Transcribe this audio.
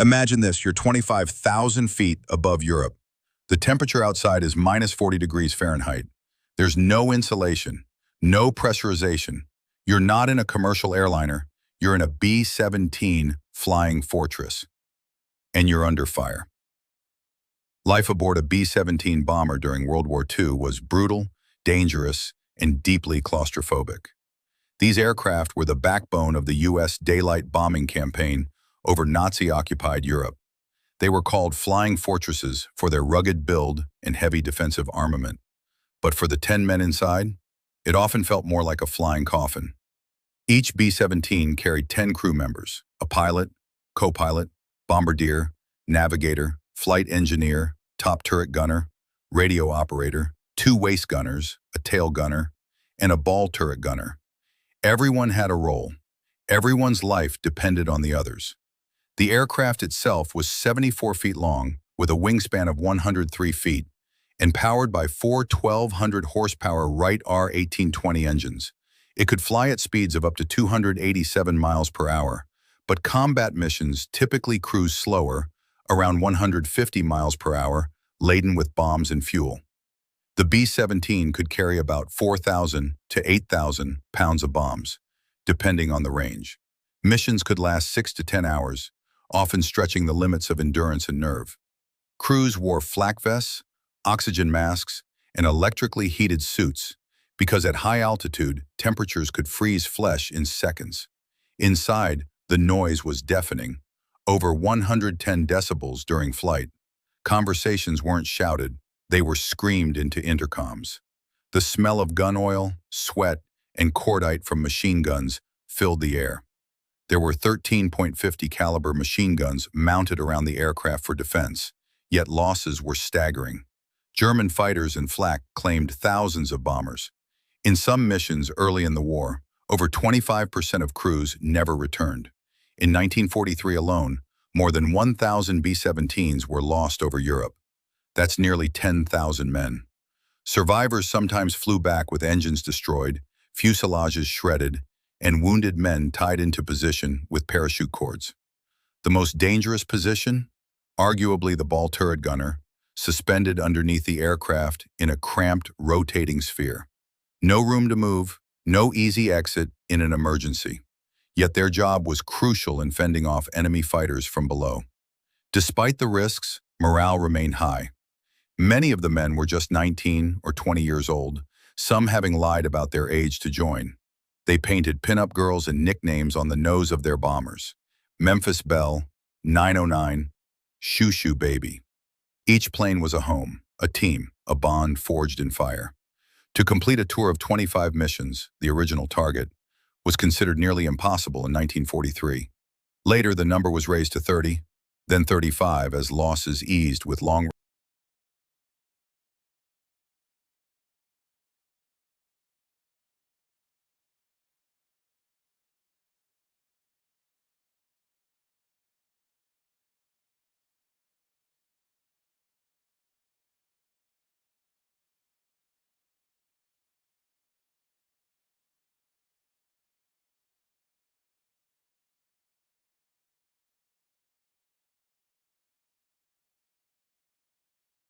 Imagine this, you're 25,000 feet above Europe. The temperature outside is minus 40 degrees Fahrenheit. There's no insulation, no pressurization. You're not in a commercial airliner, you're in a B-17 flying fortress, and you're under fire. Life aboard a B-17 bomber during World War II was brutal, dangerous, and deeply claustrophobic. These aircraft were the backbone of the U.S. daylight bombing campaign over Nazi-occupied Europe. They were called flying fortresses for their rugged build and heavy defensive armament. But for the 10 men inside, it often felt more like a flying coffin. Each B-17 carried 10 crew members, a pilot, co-pilot, bombardier, navigator, flight engineer, top turret gunner, radio operator, 2 waist gunners, a tail gunner, and a ball turret gunner. Everyone had a role. Everyone's life depended on the others. The aircraft itself was 74 feet long, with a wingspan of 103 feet, and powered by 4 1,200 horsepower Wright R-1820 engines. It could fly at speeds of up to 287 miles per hour, but combat missions typically cruise slower, around 150 miles per hour, laden with bombs and fuel. The B-17 could carry about 4,000 to 8,000 pounds of bombs, depending on the range. Missions could last 6 to 10 hours, often stretching the limits of endurance and nerve. Crews wore flak vests, oxygen masks, and electrically heated suits, because at high altitude, temperatures could freeze flesh in seconds. Inside, the noise was deafening, over 110 decibels during flight. Conversations weren't shouted, they were screamed into intercoms. The smell of gun oil, sweat, and cordite from machine guns filled the air. There were 13.50 caliber machine guns mounted around the aircraft for defense, yet losses were staggering. German fighters and flak claimed thousands of bombers. In some missions early in the war, over 25% of crews never returned. In 1943 alone, more than 1,000 B-17s were lost over Europe. That's nearly 10,000 men. Survivors sometimes flew back with engines destroyed, fuselages shredded, and wounded men tied into position with parachute cords. The most dangerous position? Arguably the ball turret gunner, suspended underneath the aircraft in a cramped, rotating sphere. No room to move, no easy exit in an emergency. Yet their job was crucial in fending off enemy fighters from below. Despite the risks, morale remained high. Many of the men were just 19 or 20 years old, some having lied about their age to join. They painted pin-up girls and nicknames on the nose of their bombers. Memphis Belle, 909, Shoo Shoo Baby. Each plane was a home, a team, a bond forged in fire. To complete a tour of 25 missions, the original target, was considered nearly impossible in 1943. Later, the number was raised to 30, then 35 as losses eased with long